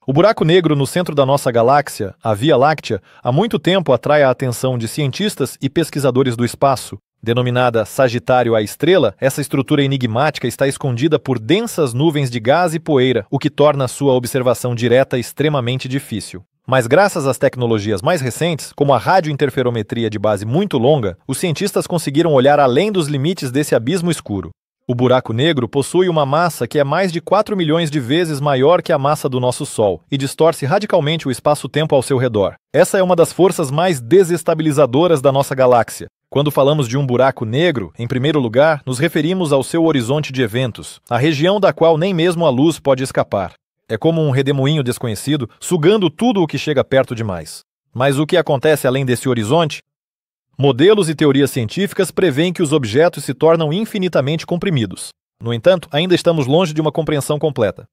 O buraco negro no centro da nossa galáxia, a Via Láctea, há muito tempo atrai a atenção de cientistas e pesquisadores do espaço. Denominada Sagitário A Estrela, essa estrutura enigmática está escondida por densas nuvens de gás e poeira, o que torna sua observação direta extremamente difícil. Mas graças às tecnologias mais recentes, como a radiointerferometria de base muito longa, os cientistas conseguiram olhar além dos limites desse abismo escuro. O buraco negro possui uma massa que é mais de 4 milhões de vezes maior que a massa do nosso Sol e distorce radicalmente o espaço-tempo ao seu redor. Essa é uma das forças mais desestabilizadoras da nossa galáxia. Quando falamos de um buraco negro, em primeiro lugar, nos referimos ao seu horizonte de eventos, a região da qual nem mesmo a luz pode escapar. É como um redemoinho desconhecido, sugando tudo o que chega perto demais. Mas o que acontece além desse horizonte? Modelos e teorias científicas prevêem que os objetos se tornam infinitamente comprimidos. No entanto, ainda estamos longe de uma compreensão completa.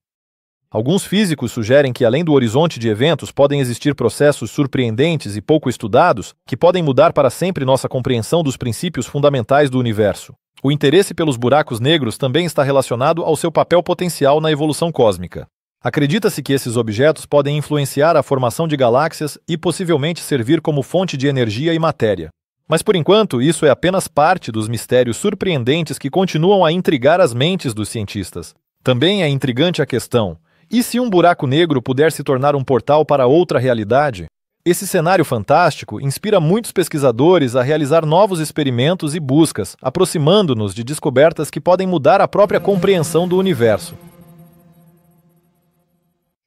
Alguns físicos sugerem que, além do horizonte de eventos, podem existir processos surpreendentes e pouco estudados que podem mudar para sempre nossa compreensão dos princípios fundamentais do universo. O interesse pelos buracos negros também está relacionado ao seu papel potencial na evolução cósmica. Acredita-se que esses objetos podem influenciar a formação de galáxias e possivelmente servir como fonte de energia e matéria. Mas, por enquanto, isso é apenas parte dos mistérios surpreendentes que continuam a intrigar as mentes dos cientistas. Também é intrigante a questão: e se um buraco negro puder se tornar um portal para outra realidade? Esse cenário fantástico inspira muitos pesquisadores a realizar novos experimentos e buscas, aproximando-nos de descobertas que podem mudar a própria compreensão do universo.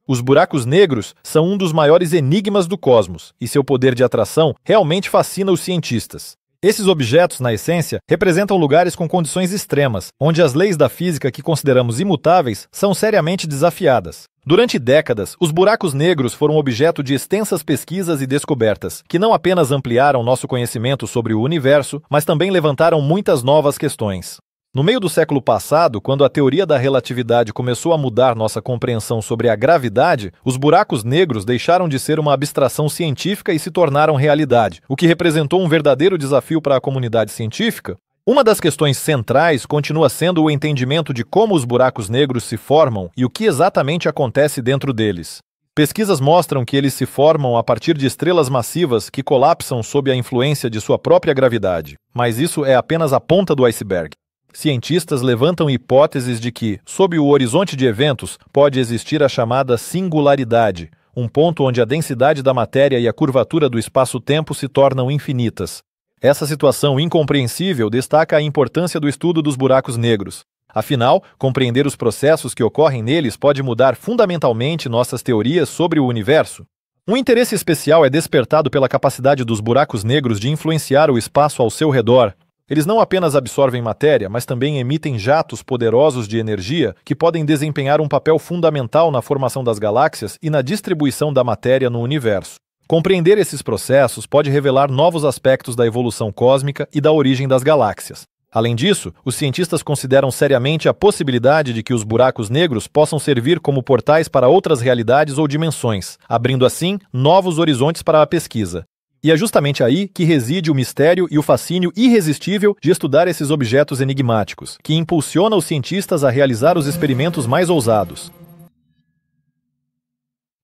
Os buracos negros são um dos maiores enigmas do cosmos, e seu poder de atração realmente fascina os cientistas. Esses objetos, na essência, representam lugares com condições extremas, onde as leis da física que consideramos imutáveis são seriamente desafiadas. Durante décadas, os buracos negros foram objeto de extensas pesquisas e descobertas, que não apenas ampliaram nosso conhecimento sobre o universo, mas também levantaram muitas novas questões. No meio do século passado, quando a teoria da relatividade começou a mudar nossa compreensão sobre a gravidade, os buracos negros deixaram de ser uma abstração científica e se tornaram realidade, o que representou um verdadeiro desafio para a comunidade científica. Uma das questões centrais continua sendo o entendimento de como os buracos negros se formam e o que exatamente acontece dentro deles. Pesquisas mostram que eles se formam a partir de estrelas massivas que colapsam sob a influência de sua própria gravidade. Mas isso é apenas a ponta do iceberg. Cientistas levantam hipóteses de que, sob o horizonte de eventos, pode existir a chamada singularidade, um ponto onde a densidade da matéria e a curvatura do espaço-tempo se tornam infinitas. Essa situação incompreensível destaca a importância do estudo dos buracos negros. Afinal, compreender os processos que ocorrem neles pode mudar fundamentalmente nossas teorias sobre o universo. Um interesse especial é despertado pela capacidade dos buracos negros de influenciar o espaço ao seu redor. Eles não apenas absorvem matéria, mas também emitem jatos poderosos de energia que podem desempenhar um papel fundamental na formação das galáxias e na distribuição da matéria no universo. Compreender esses processos pode revelar novos aspectos da evolução cósmica e da origem das galáxias. Além disso, os cientistas consideram seriamente a possibilidade de que os buracos negros possam servir como portais para outras realidades ou dimensões, abrindo assim novos horizontes para a pesquisa. E é justamente aí que reside o mistério e o fascínio irresistível de estudar esses objetos enigmáticos, que impulsiona os cientistas a realizar os experimentos mais ousados.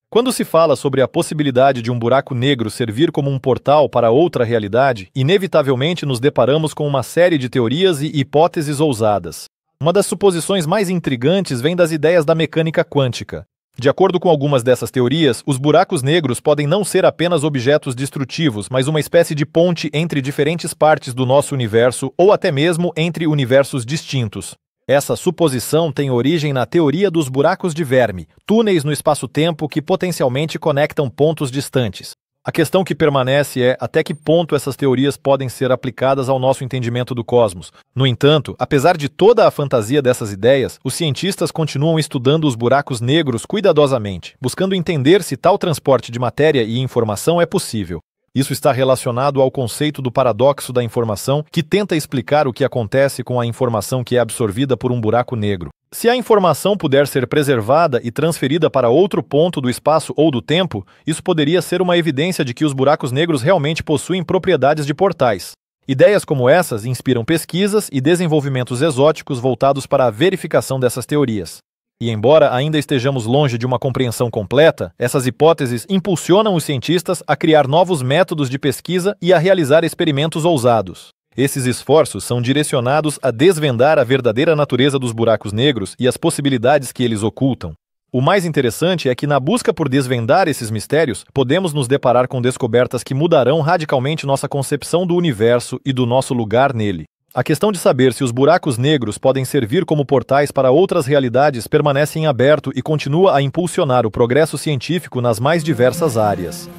Quando se fala sobre a possibilidade de um buraco negro servir como um portal para outra realidade, inevitavelmente nos deparamos com uma série de teorias e hipóteses ousadas. Uma das suposições mais intrigantes vem das ideias da mecânica quântica. De acordo com algumas dessas teorias, os buracos negros podem não ser apenas objetos destrutivos, mas uma espécie de ponte entre diferentes partes do nosso universo ou até mesmo entre universos distintos. Essa suposição tem origem na teoria dos buracos de verme, túneis no espaço-tempo que potencialmente conectam pontos distantes. A questão que permanece é até que ponto essas teorias podem ser aplicadas ao nosso entendimento do cosmos. No entanto, apesar de toda a fantasia dessas ideias, os cientistas continuam estudando os buracos negros cuidadosamente, buscando entender se tal transporte de matéria e informação é possível. Isso está relacionado ao conceito do paradoxo da informação, que tenta explicar o que acontece com a informação que é absorvida por um buraco negro. Se a informação puder ser preservada e transferida para outro ponto do espaço ou do tempo, isso poderia ser uma evidência de que os buracos negros realmente possuem propriedades de portais. Ideias como essas inspiram pesquisas e desenvolvimentos exóticos voltados para a verificação dessas teorias. E embora ainda estejamos longe de uma compreensão completa, essas hipóteses impulsionam os cientistas a criar novos métodos de pesquisa e a realizar experimentos ousados. Esses esforços são direcionados a desvendar a verdadeira natureza dos buracos negros e as possibilidades que eles ocultam. O mais interessante é que, na busca por desvendar esses mistérios, podemos nos deparar com descobertas que mudarão radicalmente nossa concepção do universo e do nosso lugar nele. A questão de saber se os buracos negros podem servir como portais para outras realidades permanece em aberto e continua a impulsionar o progresso científico nas mais diversas áreas.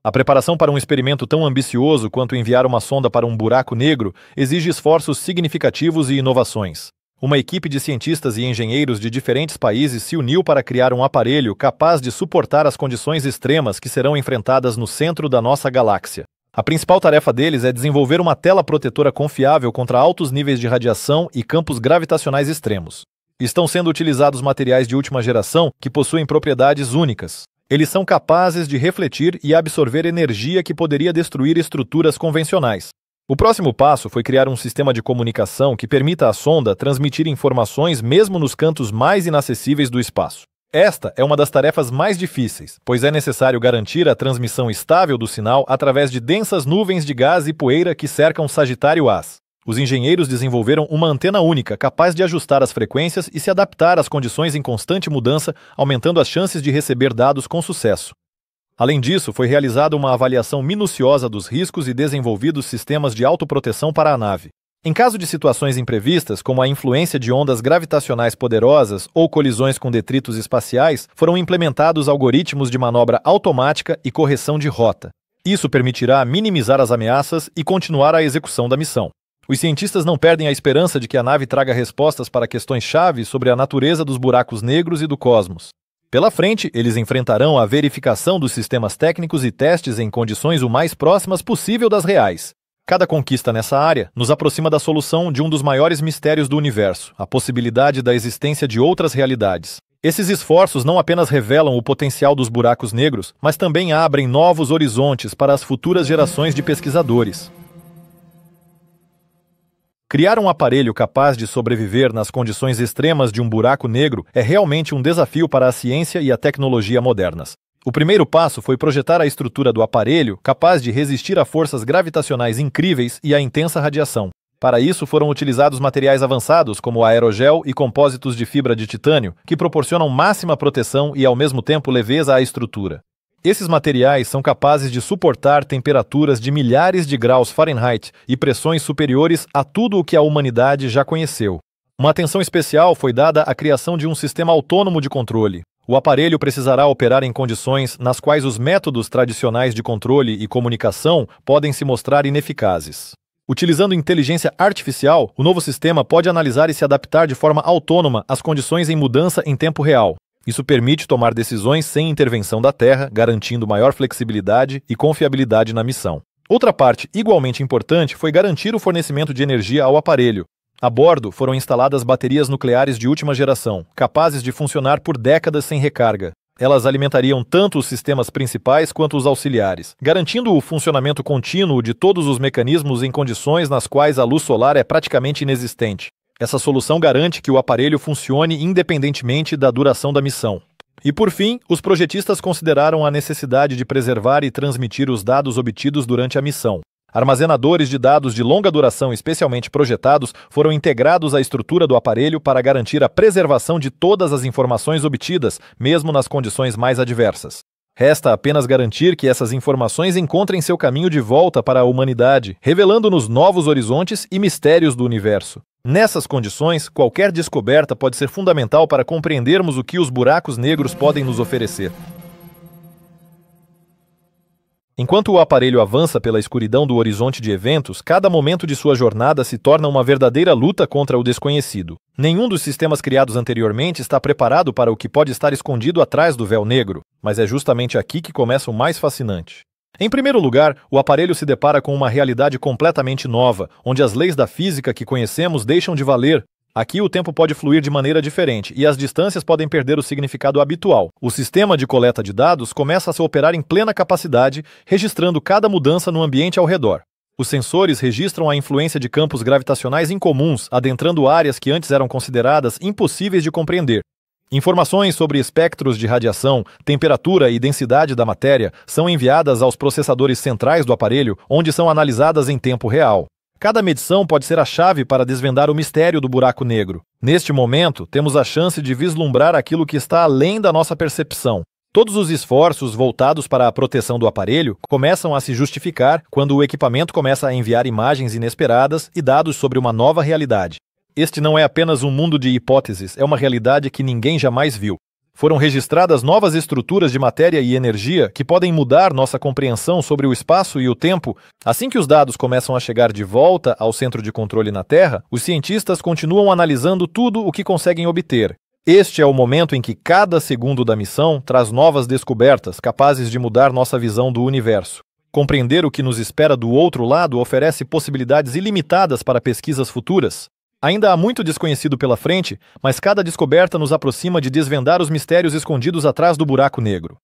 A preparação para um experimento tão ambicioso quanto enviar uma sonda para um buraco negro exige esforços significativos e inovações. Uma equipe de cientistas e engenheiros de diferentes países se uniu para criar um aparelho capaz de suportar as condições extremas que serão enfrentadas no centro da nossa galáxia. A principal tarefa deles é desenvolver uma tela protetora confiável contra altos níveis de radiação e campos gravitacionais extremos. Estão sendo utilizados materiais de última geração que possuem propriedades únicas. Eles são capazes de refletir e absorver energia que poderia destruir estruturas convencionais. O próximo passo foi criar um sistema de comunicação que permita à sonda transmitir informações mesmo nos cantos mais inacessíveis do espaço. Esta é uma das tarefas mais difíceis, pois é necessário garantir a transmissão estável do sinal através de densas nuvens de gás e poeira que cercam Sagitário A. Os engenheiros desenvolveram uma antena única capaz de ajustar as frequências e se adaptar às condições em constante mudança, aumentando as chances de receber dados com sucesso. Além disso, foi realizada uma avaliação minuciosa dos riscos e desenvolvidos sistemas de autoproteção para a nave. Em caso de situações imprevistas, como a influência de ondas gravitacionais poderosas ou colisões com detritos espaciais, foram implementados algoritmos de manobra automática e correção de rota. Isso permitirá minimizar as ameaças e continuar a execução da missão. Os cientistas não perdem a esperança de que a nave traga respostas para questões-chave sobre a natureza dos buracos negros e do cosmos. Pela frente, eles enfrentarão a verificação dos sistemas técnicos e testes em condições o mais próximas possível das reais. Cada conquista nessa área nos aproxima da solução de um dos maiores mistérios do universo, a possibilidade da existência de outras realidades. Esses esforços não apenas revelam o potencial dos buracos negros, mas também abrem novos horizontes para as futuras gerações de pesquisadores. Criar um aparelho capaz de sobreviver nas condições extremas de um buraco negro é realmente um desafio para a ciência e a tecnologia modernas. O primeiro passo foi projetar a estrutura do aparelho capaz de resistir a forças gravitacionais incríveis e à intensa radiação. Para isso, foram utilizados materiais avançados como aerogel e compósitos de fibra de titânio, que proporcionam máxima proteção e, ao mesmo tempo, leveza à estrutura. Esses materiais são capazes de suportar temperaturas de milhares de graus Fahrenheit e pressões superiores a tudo o que a humanidade já conheceu. Uma atenção especial foi dada à criação de um sistema autônomo de controle. O aparelho precisará operar em condições nas quais os métodos tradicionais de controle e comunicação podem se mostrar ineficazes. Utilizando inteligência artificial, o novo sistema pode analisar e se adaptar de forma autônoma às condições em mudança em tempo real. Isso permite tomar decisões sem intervenção da Terra, garantindo maior flexibilidade e confiabilidade na missão. Outra parte igualmente importante foi garantir o fornecimento de energia ao aparelho. A bordo foram instaladas baterias nucleares de última geração, capazes de funcionar por décadas sem recarga. Elas alimentariam tanto os sistemas principais quanto os auxiliares, garantindo o funcionamento contínuo de todos os mecanismos em condições nas quais a luz solar é praticamente inexistente. Essa solução garante que o aparelho funcione independentemente da duração da missão. E por fim, os projetistas consideraram a necessidade de preservar e transmitir os dados obtidos durante a missão. Armazenadores de dados de longa duração especialmente projetados foram integrados à estrutura do aparelho para garantir a preservação de todas as informações obtidas, mesmo nas condições mais adversas. Resta apenas garantir que essas informações encontrem seu caminho de volta para a humanidade, revelando-nos novos horizontes e mistérios do universo. Nessas condições, qualquer descoberta pode ser fundamental para compreendermos o que os buracos negros podem nos oferecer. Enquanto o aparelho avança pela escuridão do horizonte de eventos, cada momento de sua jornada se torna uma verdadeira luta contra o desconhecido. Nenhum dos sistemas criados anteriormente está preparado para o que pode estar escondido atrás do véu negro, mas é justamente aqui que começa o mais fascinante. Em primeiro lugar, o aparelho se depara com uma realidade completamente nova, onde as leis da física que conhecemos deixam de valer. Aqui o tempo pode fluir de maneira diferente e as distâncias podem perder o significado habitual. O sistema de coleta de dados começa a se operar em plena capacidade, registrando cada mudança no ambiente ao redor. Os sensores registram a influência de campos gravitacionais incomuns, adentrando áreas que antes eram consideradas impossíveis de compreender. Informações sobre espectros de radiação, temperatura e densidade da matéria são enviadas aos processadores centrais do aparelho, onde são analisadas em tempo real. Cada medição pode ser a chave para desvendar o mistério do buraco negro. Neste momento, temos a chance de vislumbrar aquilo que está além da nossa percepção. Todos os esforços voltados para a proteção do aparelho começam a se justificar quando o equipamento começa a enviar imagens inesperadas e dados sobre uma nova realidade. Este não é apenas um mundo de hipóteses, é uma realidade que ninguém jamais viu. Foram registradas novas estruturas de matéria e energia que podem mudar nossa compreensão sobre o espaço e o tempo. Assim que os dados começam a chegar de volta ao centro de controle na Terra, os cientistas continuam analisando tudo o que conseguem obter. Este é o momento em que cada segundo da missão traz novas descobertas capazes de mudar nossa visão do universo. Compreender o que nos espera do outro lado oferece possibilidades ilimitadas para pesquisas futuras. Ainda há muito desconhecido pela frente, mas cada descoberta nos aproxima de desvendar os mistérios escondidos atrás do buraco negro.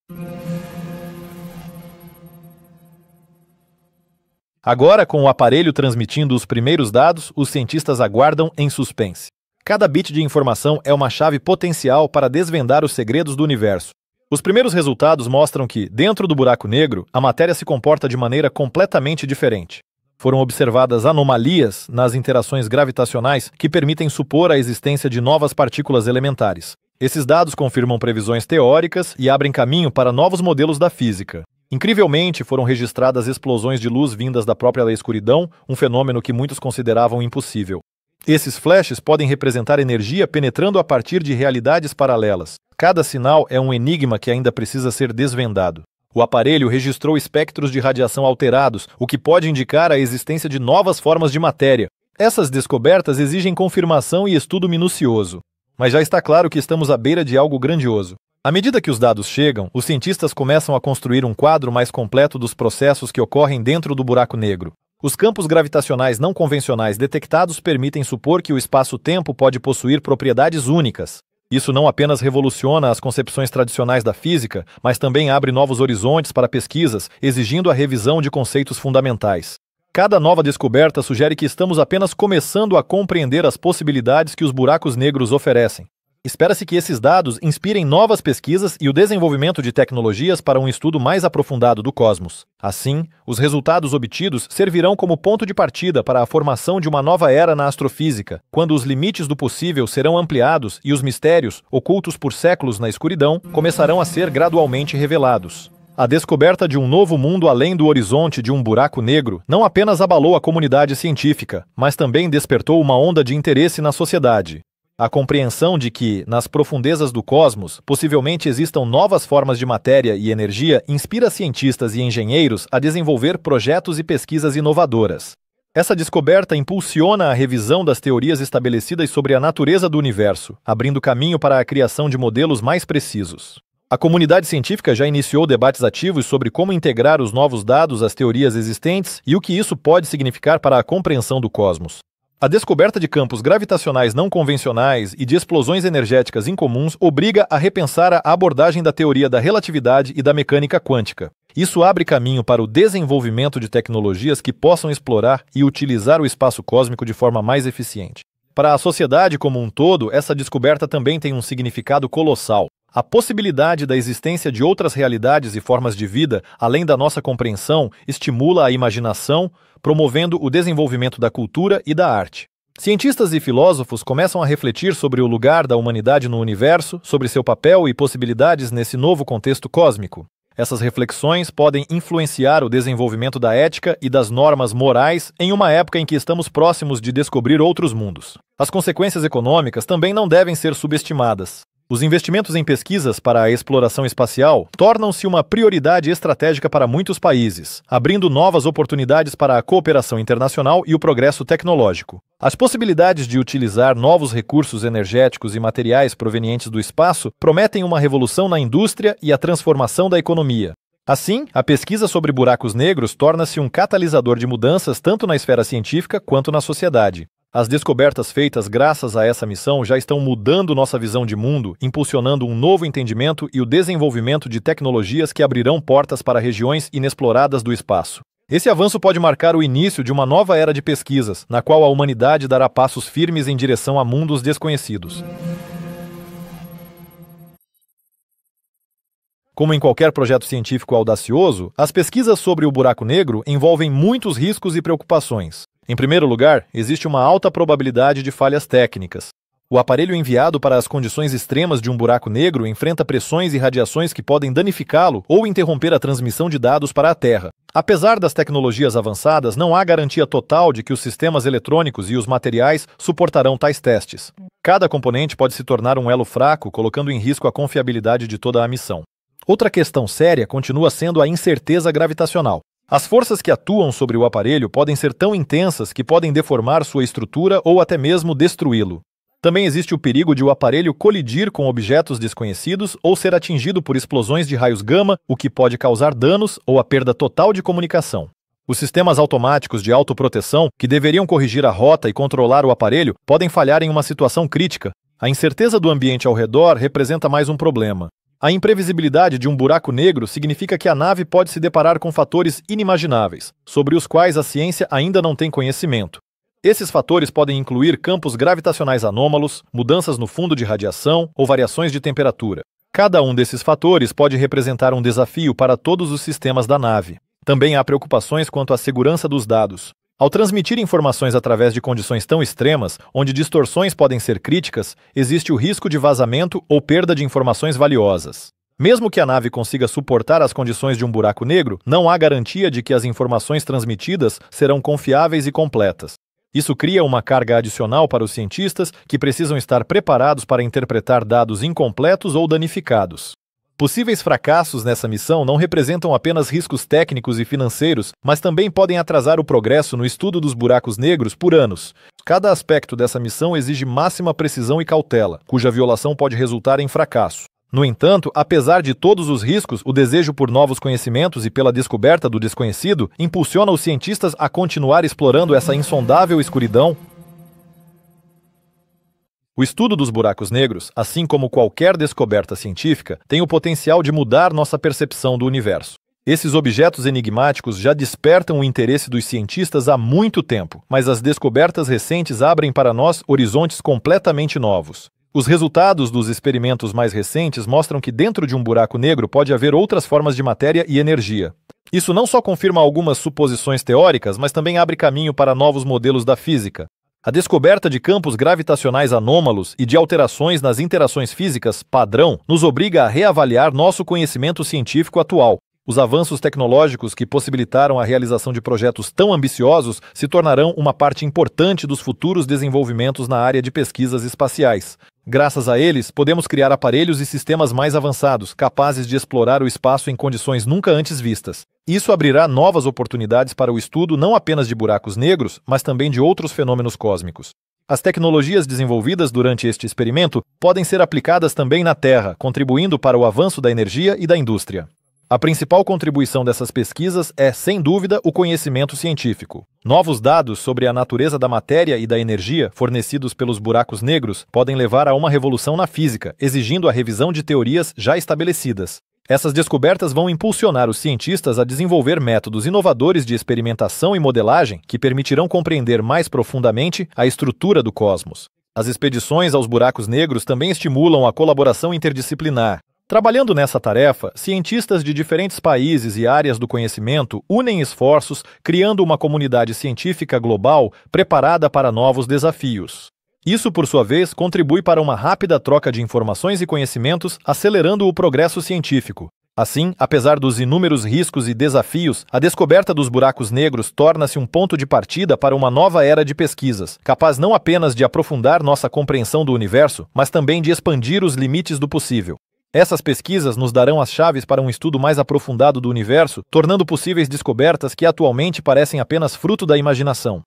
Agora, com o aparelho transmitindo os primeiros dados, os cientistas aguardam em suspense. Cada bit de informação é uma chave potencial para desvendar os segredos do universo. Os primeiros resultados mostram que, dentro do buraco negro, a matéria se comporta de maneira completamente diferente. Foram observadas anomalias nas interações gravitacionais que permitem supor a existência de novas partículas elementares. Esses dados confirmam previsões teóricas e abrem caminho para novos modelos da física. Incrivelmente, foram registradas explosões de luz vindas da própria escuridão, um fenômeno que muitos consideravam impossível. Esses flashes podem representar energia penetrando a partir de realidades paralelas. Cada sinal é um enigma que ainda precisa ser desvendado. O aparelho registrou espectros de radiação alterados, o que pode indicar a existência de novas formas de matéria. Essas descobertas exigem confirmação e estudo minucioso. Mas já está claro que estamos à beira de algo grandioso. À medida que os dados chegam, os cientistas começam a construir um quadro mais completo dos processos que ocorrem dentro do buraco negro. Os campos gravitacionais não convencionais detectados permitem supor que o espaço-tempo pode possuir propriedades únicas. Isso não apenas revoluciona as concepções tradicionais da física, mas também abre novos horizontes para pesquisas, exigindo a revisão de conceitos fundamentais. Cada nova descoberta sugere que estamos apenas começando a compreender as possibilidades que os buracos negros oferecem. Espera-se que esses dados inspirem novas pesquisas e o desenvolvimento de tecnologias para um estudo mais aprofundado do cosmos. Assim, os resultados obtidos servirão como ponto de partida para a formação de uma nova era na astrofísica, quando os limites do possível serão ampliados e os mistérios, ocultos por séculos na escuridão, começarão a ser gradualmente revelados. A descoberta de um novo mundo além do horizonte de um buraco negro não apenas abalou a comunidade científica, mas também despertou uma onda de interesse na sociedade. A compreensão de que, nas profundezas do cosmos, possivelmente existam novas formas de matéria e energia inspira cientistas e engenheiros a desenvolver projetos e pesquisas inovadoras. Essa descoberta impulsiona a revisão das teorias estabelecidas sobre a natureza do universo, abrindo caminho para a criação de modelos mais precisos. A comunidade científica já iniciou debates ativos sobre como integrar os novos dados às teorias existentes e o que isso pode significar para a compreensão do cosmos. A descoberta de campos gravitacionais não convencionais e de explosões energéticas incomuns obriga a repensar a abordagem da teoria da relatividade e da mecânica quântica. Isso abre caminho para o desenvolvimento de tecnologias que possam explorar e utilizar o espaço cósmico de forma mais eficiente. Para a sociedade como um todo, essa descoberta também tem um significado colossal. A possibilidade da existência de outras realidades e formas de vida, além da nossa compreensão, estimula a imaginação, promovendo o desenvolvimento da cultura e da arte. Cientistas e filósofos começam a refletir sobre o lugar da humanidade no universo, sobre seu papel e possibilidades nesse novo contexto cósmico. Essas reflexões podem influenciar o desenvolvimento da ética e das normas morais em uma época em que estamos próximos de descobrir outros mundos. As consequências econômicas também não devem ser subestimadas. Os investimentos em pesquisas para a exploração espacial tornam-se uma prioridade estratégica para muitos países, abrindo novas oportunidades para a cooperação internacional e o progresso tecnológico. As possibilidades de utilizar novos recursos energéticos e materiais provenientes do espaço prometem uma revolução na indústria e a transformação da economia. Assim, a pesquisa sobre buracos negros torna-se um catalisador de mudanças tanto na esfera científica quanto na sociedade. As descobertas feitas graças a essa missão já estão mudando nossa visão de mundo, impulsionando um novo entendimento e o desenvolvimento de tecnologias que abrirão portas para regiões inexploradas do espaço. Esse avanço pode marcar o início de uma nova era de pesquisas, na qual a humanidade dará passos firmes em direção a mundos desconhecidos. Como em qualquer projeto científico audacioso, as pesquisas sobre o buraco negro envolvem muitos riscos e preocupações. Em primeiro lugar, existe uma alta probabilidade de falhas técnicas. O aparelho enviado para as condições extremas de um buraco negro enfrenta pressões e radiações que podem danificá-lo ou interromper a transmissão de dados para a Terra. Apesar das tecnologias avançadas, não há garantia total de que os sistemas eletrônicos e os materiais suportarão tais testes. Cada componente pode se tornar um elo fraco, colocando em risco a confiabilidade de toda a missão. Outra questão séria continua sendo a incerteza gravitacional. As forças que atuam sobre o aparelho podem ser tão intensas que podem deformar sua estrutura ou até mesmo destruí-lo. Também existe o perigo de o aparelho colidir com objetos desconhecidos ou ser atingido por explosões de raios gama, o que pode causar danos ou a perda total de comunicação. Os sistemas automáticos de autoproteção, que deveriam corrigir a rota e controlar o aparelho, podem falhar em uma situação crítica. A incerteza do ambiente ao redor representa mais um problema. A imprevisibilidade de um buraco negro significa que a nave pode se deparar com fatores inimagináveis, sobre os quais a ciência ainda não tem conhecimento. Esses fatores podem incluir campos gravitacionais anômalos, mudanças no fundo de radiação ou variações de temperatura. Cada um desses fatores pode representar um desafio para todos os sistemas da nave. Também há preocupações quanto à segurança dos dados. Ao transmitir informações através de condições tão extremas, onde distorções podem ser críticas, existe o risco de vazamento ou perda de informações valiosas. Mesmo que a nave consiga suportar as condições de um buraco negro, não há garantia de que as informações transmitidas serão confiáveis e completas. Isso cria uma carga adicional para os cientistas que precisam estar preparados para interpretar dados incompletos ou danificados. Possíveis fracassos nessa missão não representam apenas riscos técnicos e financeiros, mas também podem atrasar o progresso no estudo dos buracos negros por anos. Cada aspecto dessa missão exige máxima precisão e cautela, cuja violação pode resultar em fracasso. No entanto, apesar de todos os riscos, o desejo por novos conhecimentos e pela descoberta do desconhecido impulsiona os cientistas a continuar explorando essa insondável escuridão. O estudo dos buracos negros, assim como qualquer descoberta científica, tem o potencial de mudar nossa percepção do universo. Esses objetos enigmáticos já despertam o interesse dos cientistas há muito tempo, mas as descobertas recentes abrem para nós horizontes completamente novos. Os resultados dos experimentos mais recentes mostram que dentro de um buraco negro pode haver outras formas de matéria e energia. Isso não só confirma algumas suposições teóricas, mas também abre caminho para novos modelos da física. A descoberta de campos gravitacionais anômalos e de alterações nas interações físicas padrão nos obriga a reavaliar nosso conhecimento científico atual. Os avanços tecnológicos que possibilitaram a realização de projetos tão ambiciosos se tornarão uma parte importante dos futuros desenvolvimentos na área de pesquisas espaciais. Graças a eles, podemos criar aparelhos e sistemas mais avançados, capazes de explorar o espaço em condições nunca antes vistas. Isso abrirá novas oportunidades para o estudo não apenas de buracos negros, mas também de outros fenômenos cósmicos. As tecnologias desenvolvidas durante este experimento podem ser aplicadas também na Terra, contribuindo para o avanço da energia e da indústria. A principal contribuição dessas pesquisas é, sem dúvida, o conhecimento científico. Novos dados sobre a natureza da matéria e da energia fornecidos pelos buracos negros podem levar a uma revolução na física, exigindo a revisão de teorias já estabelecidas. Essas descobertas vão impulsionar os cientistas a desenvolver métodos inovadores de experimentação e modelagem que permitirão compreender mais profundamente a estrutura do cosmos. As expedições aos buracos negros também estimulam a colaboração interdisciplinar. Trabalhando nessa tarefa, cientistas de diferentes países e áreas do conhecimento unem esforços, criando uma comunidade científica global preparada para novos desafios. Isso, por sua vez, contribui para uma rápida troca de informações e conhecimentos, acelerando o progresso científico. Assim, apesar dos inúmeros riscos e desafios, a descoberta dos buracos negros torna-se um ponto de partida para uma nova era de pesquisas, capaz não apenas de aprofundar nossa compreensão do universo, mas também de expandir os limites do possível. Essas pesquisas nos darão as chaves para um estudo mais aprofundado do universo, tornando possíveis descobertas que atualmente parecem apenas fruto da imaginação.